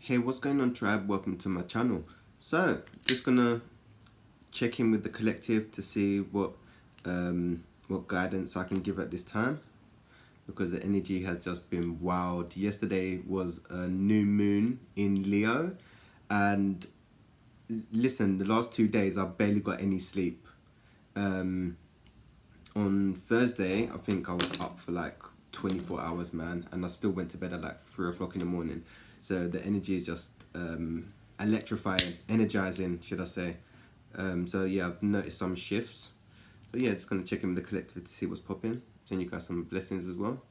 Hey, what's going on, tribe? Welcome to my channel. So, just gonna check in with the collective to see what guidance I can give at this time, because the energy has just been wild. Yesterday was a new moon in Leo, and listen, the last 2 days I've barely got any sleep. On Thursday, I think I was up for like 24 hours, man, and I still went to bed at like 3 o'clock in the morning. So the energy is just electrifying, energizing, should I say. So yeah, I've noticed some shifts. So yeah, just gonna check in with the collective to see what's popping. Send you guys some blessings as well.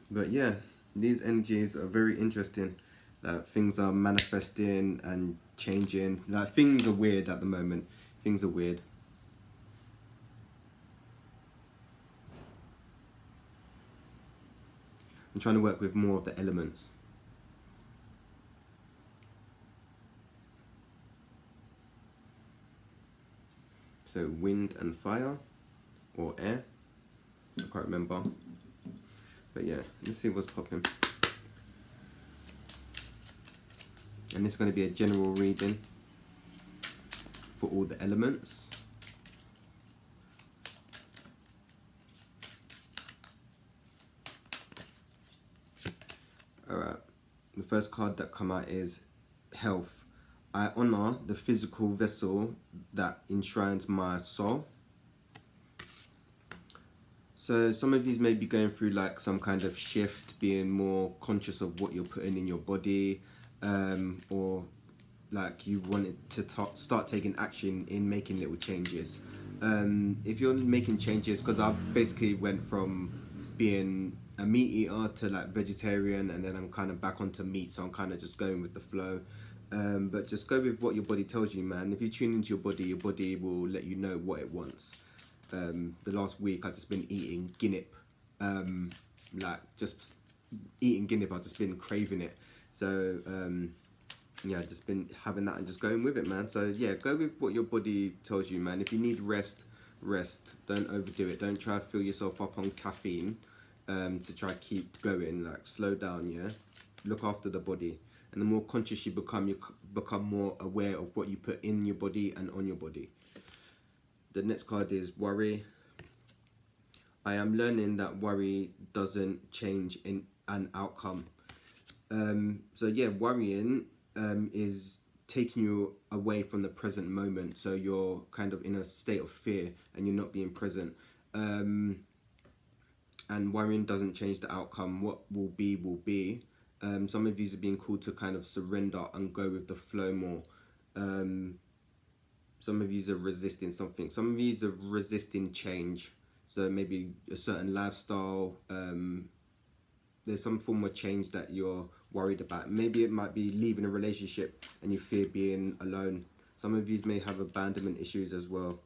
But yeah, these energies are very interesting. Like things are manifesting and changing. Like things are weird at the moment. Things are weird. I'm trying to work with more of the elements. So wind and fire, or air. I can't remember. But yeah, let's see what's popping. And this is going to be a general reading for all the elements. Alright, the first card that come out is health. I honor the physical vessel that enshrines my soul. So some of you may be going through like some kind of shift, being more conscious of what you're putting in your body, or like you wanted to start taking action in making little changes. If you're making changes, because I've basically went from being a meat eater to like vegetarian, and then I'm kind of back onto meat, so I'm kind of just going with the flow. But just go with what your body tells you, man. If you tune into your body will let you know what it wants. The last week I've just been eating guinea, like just eating guinea. I've just been craving it. So yeah, just been having that and just going with it, man. So yeah, go with what your body tells you, man. If you need rest, rest. Don't overdo it. Don't try to fill yourself up on caffeine to try to keep going. Like slow down, yeah. Look after the body, and the more conscious you become more aware of what you put in your body and on your body. The next card is worry. I am learning that worry doesn't change in an outcome. So yeah, worrying is taking you away from the present moment. So you're kind of in a state of fear and you're not being present. And worrying doesn't change the outcome. What will be, will be. Some of you are being called to kind of surrender and go with the flow more. Some of you are resisting something. Some of you are resisting change. So maybe a certain lifestyle. There's some form of change that you're worried about. Maybe it might be leaving a relationship and you fear being alone. Some of you may have abandonment issues as well.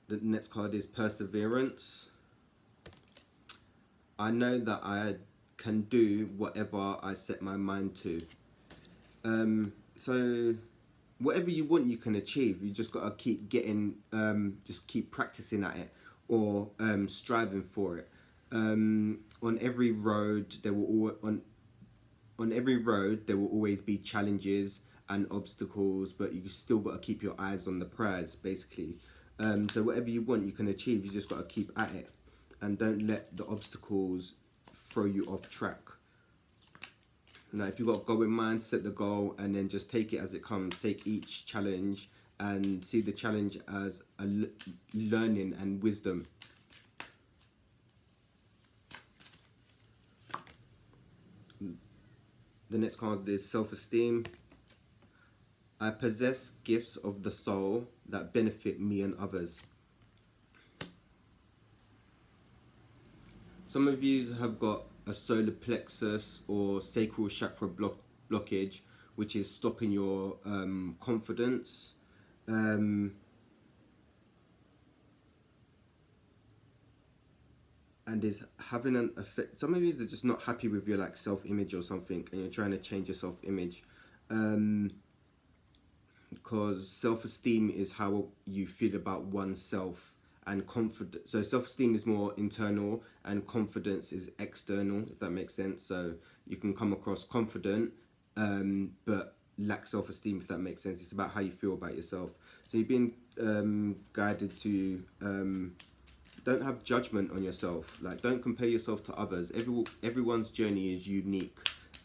The next card is perseverance. I know that I can do whatever I set my mind to. So whatever you want, you can achieve. You just gotta keep getting, just keep practicing at it, or striving for it. On every road, on every road there will always be challenges and obstacles, but you still gotta keep your eyes on the prize, basically. So whatever you want, you can achieve. You just gotta keep at it, and don't let the obstacles throw you off track. Now, if you've got a goal in mind, set the goal and then just take it as it comes. Take each challenge and see the challenge as a learning and wisdom. The next card is self-esteem. I possess gifts of the soul that benefit me and others. Some of you have got a solar plexus or sacral chakra blockage, which is stopping your confidence. And is having an effect. Some of you are just not happy with your like self-image or something, and you're trying to change your self-image. because self-esteem is how you feel about oneself, and confidence. So self-esteem is more internal, and confidence is external, if that makes sense. So you can come across confident, but lack self-esteem, if that makes sense. It's about how you feel about yourself. So you've been guided to don't have judgment on yourself. Like, don't compare yourself to others. Everyone's journey is unique,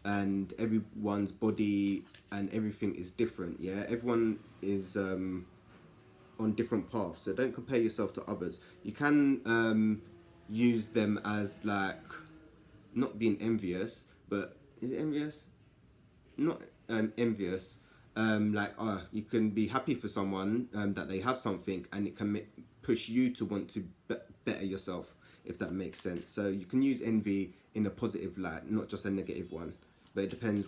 and everyone's body and everything is different. Yeah, everyone is on different paths. So don't compare yourself to others. You can use them as, like, not being envious, but is it envious? Not envious. Like, you can be happy for someone that they have something, and it can push you to want to better yourself, if that makes sense. So you can use envy in a positive light, not just a negative one. But it depends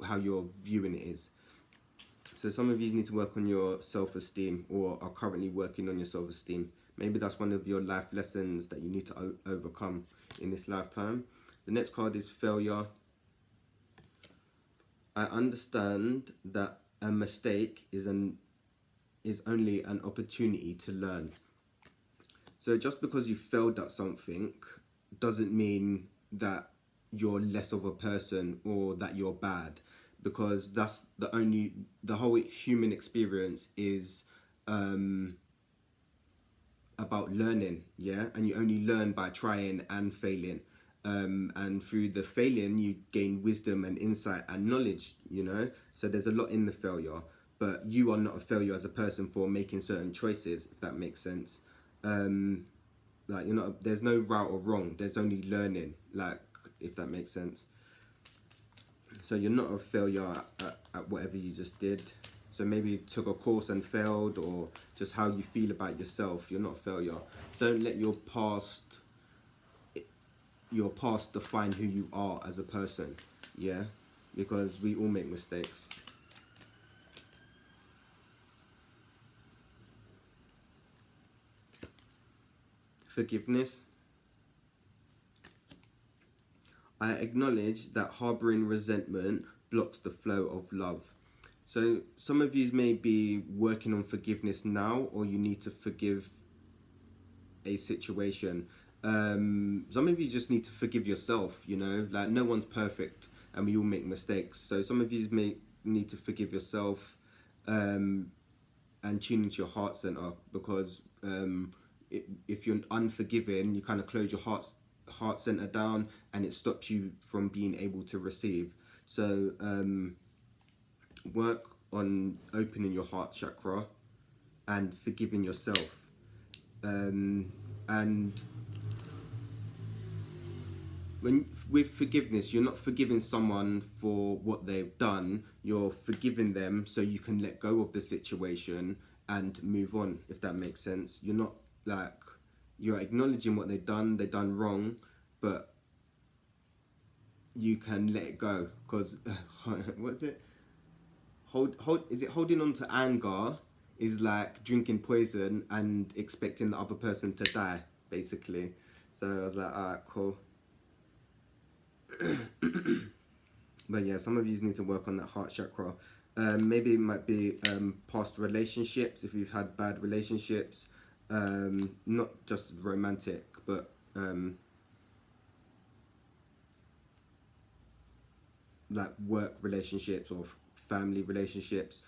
how you're viewing it is. So some of you need to work on your self-esteem, or are currently working on your self-esteem. Maybe that's one of your life lessons that you need to overcome in this lifetime. The next card is failure. I understand that a mistake is only an opportunity to learn. So just because you failed at something doesn't mean that you're less of a person or that you're bad, because that's the whole human experience is about learning, yeah, and you only learn by trying and failing, and through the failing you gain wisdom and insight and knowledge, you know. So there's a lot in the failure, but you are not a failure as a person for making certain choices, if that makes sense. Like, you're not, there's no right or wrong, there's only learning, like, if that makes sense. So you're not a failure at whatever you just did. So maybe you took a course and failed, or just how you feel about yourself. You're not a failure. Don't let your past define who you are as a person. Yeah, because we all make mistakes. Forgiveness. I acknowledge that harboring resentment blocks the flow of love. So some of you may be working on forgiveness now, or you need to forgive a situation. Some of you just need to forgive yourself, you know, like, no one's perfect and we all make mistakes. So some of you may need to forgive yourself, and tune into your heart center, because if you're unforgiving, you kind of close your heart center down, and it stops you from being able to receive. So work on opening your heart chakra and forgiving yourself. And with forgiveness, you're not forgiving someone for what they've done, you're forgiving them so you can let go of the situation and move on, if that makes sense. You're not, like, you're acknowledging what they've done wrong, but you can let it go, because what is it? Is it holding on to anger is like drinking poison and expecting the other person to die, basically. So I was like, alright, cool. But yeah, some of you need to work on that heart chakra. Maybe it might be past relationships, if you've had bad relationships, not just romantic, but like work relationships or family relationships.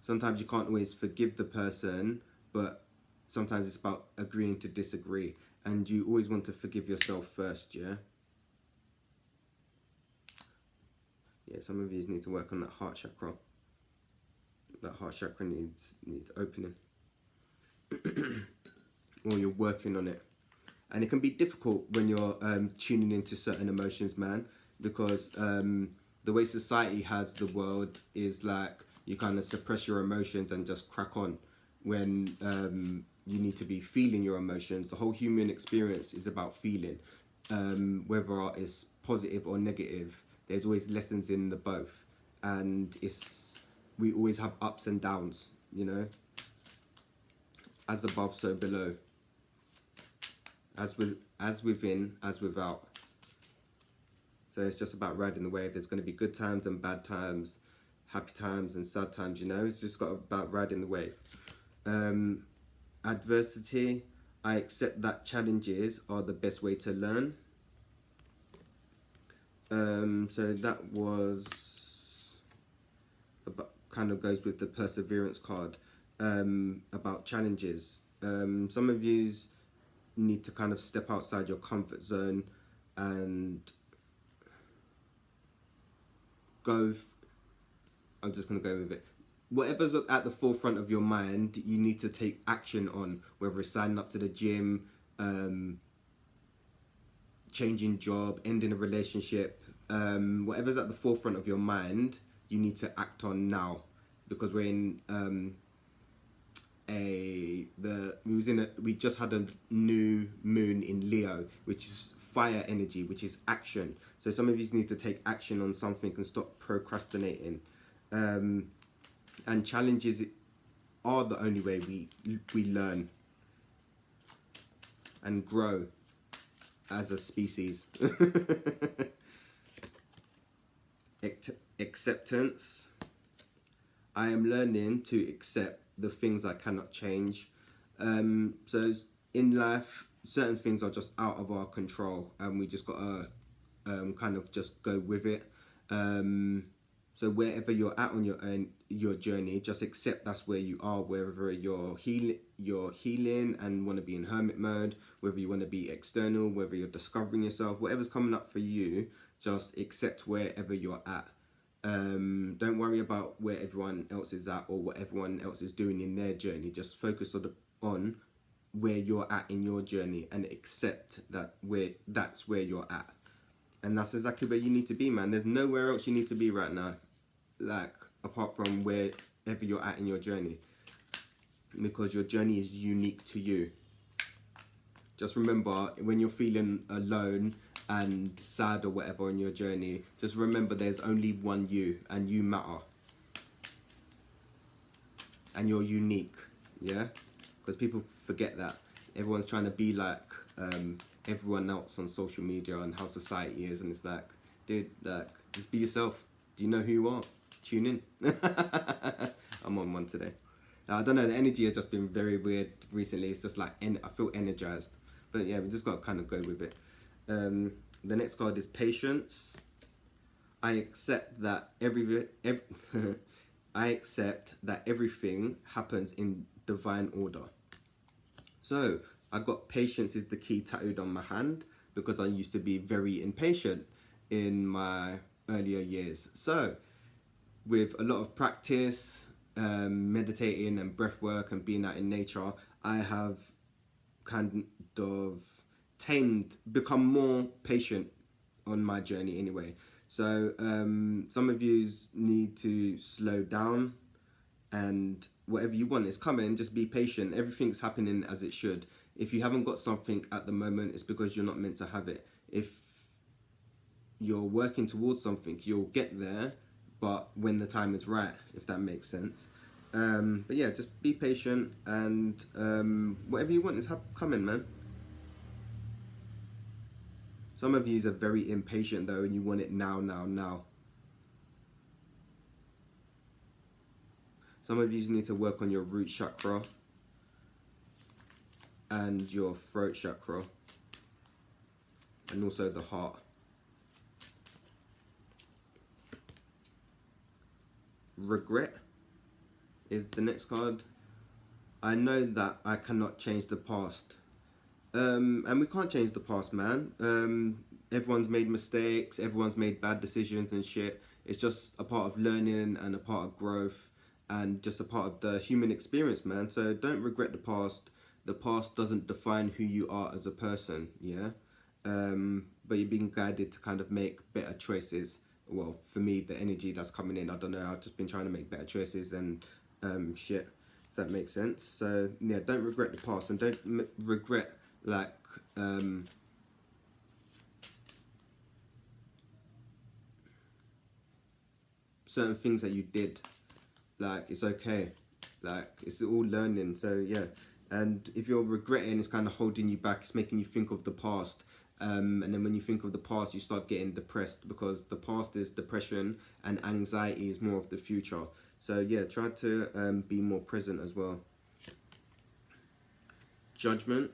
Sometimes you can't always forgive the person, but sometimes it's about agreeing to disagree, and you always want to forgive yourself first, yeah? Yeah, some of you need to work on that heart chakra. That heart chakra needs opening. Or you're working on it. And it can be difficult when you're tuning into certain emotions, man, because the way society has the world is like, you kind of suppress your emotions and just crack on, when you need to be feeling your emotions. The whole human experience is about feeling, whether it's positive or negative. There's always lessons in the both, and we always have ups and downs, you know. As above, so below. As within, as without. So it's just about riding the wave. There's going to be good times and bad times. happy times and sad times, you know. It's just got about riding the wave. Adversity, I accept that challenges are the best way to learn. So that was about, kind of goes with the perseverance card, about challenges. Some of you need to kind of step outside your comfort zone and I'm just going to go with it. Whatever's at the forefront of your mind, you need to take action on, whether it's signing up to the gym, changing job, ending a relationship, whatever's at the forefront of your mind, you need to act on now, because we're in we just had a new moon in Leo, which is fire energy, which is action. So some of you need to take action on something and stop procrastinating. And challenges are the only way we learn and grow as a species. Acceptance. I am learning to accept the things I cannot change. So in life, certain things are just out of our control, and we just gotta kind of just go with it. So wherever you're at on your journey, just accept that's where you are. Wherever you're healing and want to be in hermit mode, whether you want to be external, whether you're discovering yourself, whatever's coming up for you, just accept wherever you're at. Don't worry about where everyone else is at or what everyone else is doing in their journey. Just focus on where you're at in your journey and accept that that's where you're at. And that's exactly where you need to be, man. There's nowhere else you need to be right now, like, apart from wherever you're at in your journey. Because your journey is unique to you. Just remember, when you're feeling alone and sad or whatever on your journey, just remember there's only one you, and you matter. And you're unique, yeah? Because people forget that. Everyone's trying to be like everyone else on social media and how society is, and it's like, dude, like, just be yourself. Do you know who you are? Tune in. I'm on one today. I don't know, the energy has just been very weird recently. It's just like, I feel energized. But yeah, we just got to kind of go with it. The next card is patience. I accept that I accept that everything happens in divine order. So I got patience is the key tattooed on my hand, because I used to be very impatient in my earlier years. So with a lot of practice, meditating and breath work and being out in nature, I have kind of become more patient on my journey anyway. So some of you need to slow down, and whatever you want is coming. Just be patient. Everything's happening as it should. If you haven't got something at the moment, it's because you're not meant to have it. If you're working towards something, you'll get there, but when the time is right, if that makes sense. But yeah, just be patient, and whatever you want is coming, man. Some of you are very impatient though, and you want it now, now, now. Some of you need to work on your root chakra and your throat chakra, and also the heart. Regret is the next card. I know that I cannot change the past. And we can't change the past, man. Everyone's made mistakes, everyone's made bad decisions and shit. It's just a part of learning and a part of growth, and just a part of the human experience, man. So don't regret the past. The past doesn't define who you are as a person, yeah? But you're being guided to kind of make better choices. Well, for me, the energy that's coming in, I don't know, I've just been trying to make better choices and shit, if that makes sense. So yeah, don't regret the past, and don't regret like certain things that you did. Like, it's okay, like, it's all learning. So yeah, and if you're regretting, it's kind of holding you back, it's making you think of the past, And then when you think of the past, you start getting depressed, because the past is depression and anxiety is more of the future. So yeah, try to be more present as well. Judgment.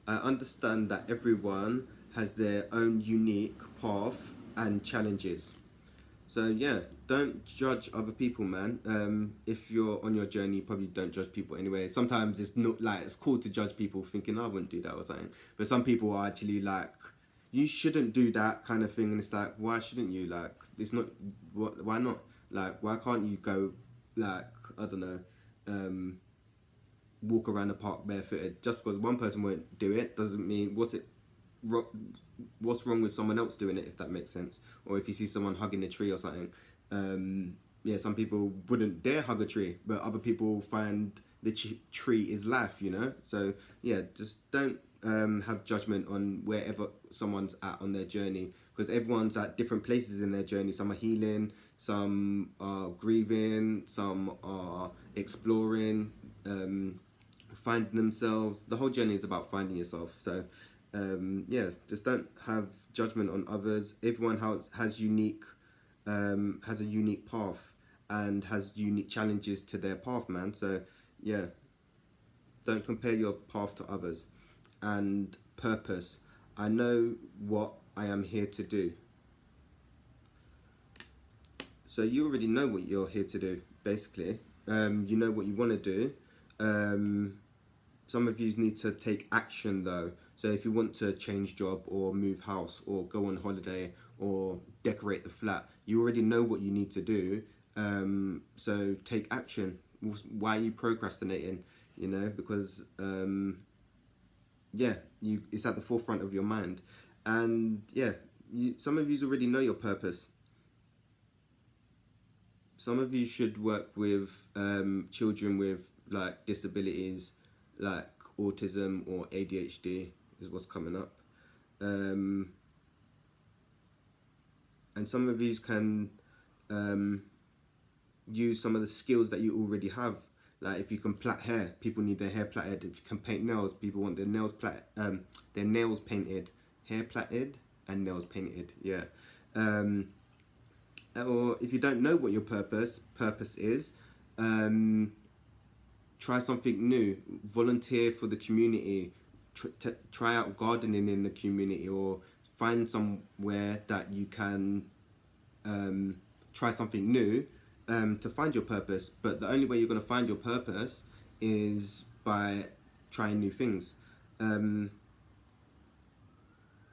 I understand that everyone has their own unique path and challenges. So yeah, don't judge other people, man. If you're on your journey, you probably don't judge people anyway. Sometimes it's not like, it's cool to judge people thinking, "Oh, I wouldn't do that" or something. But some people are actually like, "You shouldn't do that" kind of thing, and it's like, why shouldn't you? Like, it's not. Why not? Like, why can't you go, like, I don't know, walk around the park barefooted? Just because one person won't do it doesn't mean what's wrong with someone else doing it, if that makes sense. Or if you see someone hugging a tree or something, yeah, some people wouldn't dare hug a tree, but other people find the tree is life, you know. So yeah, just don't have judgment on wherever someone's at on their journey, because everyone's at different places in their journey. Some are healing, some are grieving, some are exploring, finding themselves. The whole journey is about finding yourself. So yeah, just don't have judgment on others. Everyone has a unique path and has unique challenges to their path, man. So yeah, don't compare your path to others. And purpose. I know what I am here to do. So you already know what you're here to do, basically. You know what you want to do. Some of you need to take action though. So if you want to change job or move house or go on holiday or decorate the flat, you already know what you need to do. So take action. Why are you procrastinating? You know, because yeah, it's at the forefront of your mind. And yeah, some of you already know your purpose. Some of you should work with children with like disabilities, like autism or ADHD is what's coming up. And some of you can use some of the skills that you already have. Like if you can plait hair, people need their hair plaited. If you can paint nails, people want their nails painted. Hair plaited and nails painted, yeah. Or if you don't know what your purpose is, try something new. Volunteer for the community. Try out gardening in the community, or find somewhere that you can try something new to find your purpose. But the only way you're going to find your purpose is by trying new things.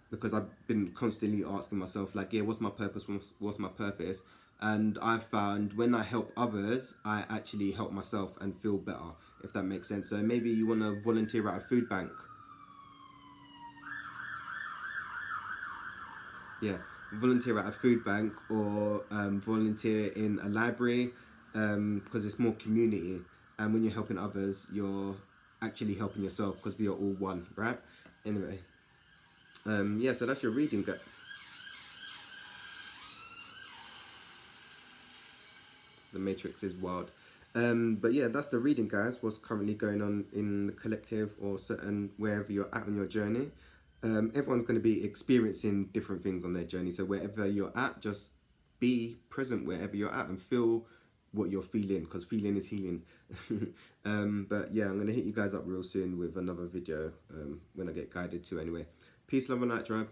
Because I've been constantly asking myself, like, yeah, what's my purpose? What's my purpose? And I found when I help others, I actually help myself and feel better, if that makes sense. So maybe you want to volunteer at a food bank. Yeah, volunteer at a food bank, or volunteer in a library, because it's more community. And when you're helping others, you're actually helping yourself, because we are all one, right? Anyway. Yeah, so that's your reading. The Matrix is wild. But yeah, that's the reading, guys. What's currently going on in the collective or certain wherever you're at on your journey. Everyone's going to be experiencing different things on their journey. So wherever you're at, just be present wherever you're at and feel what you're feeling, because feeling is healing. But yeah, I'm going to hit you guys up real soon with another video when I get guided to anyway. Peace, love and light, tribe.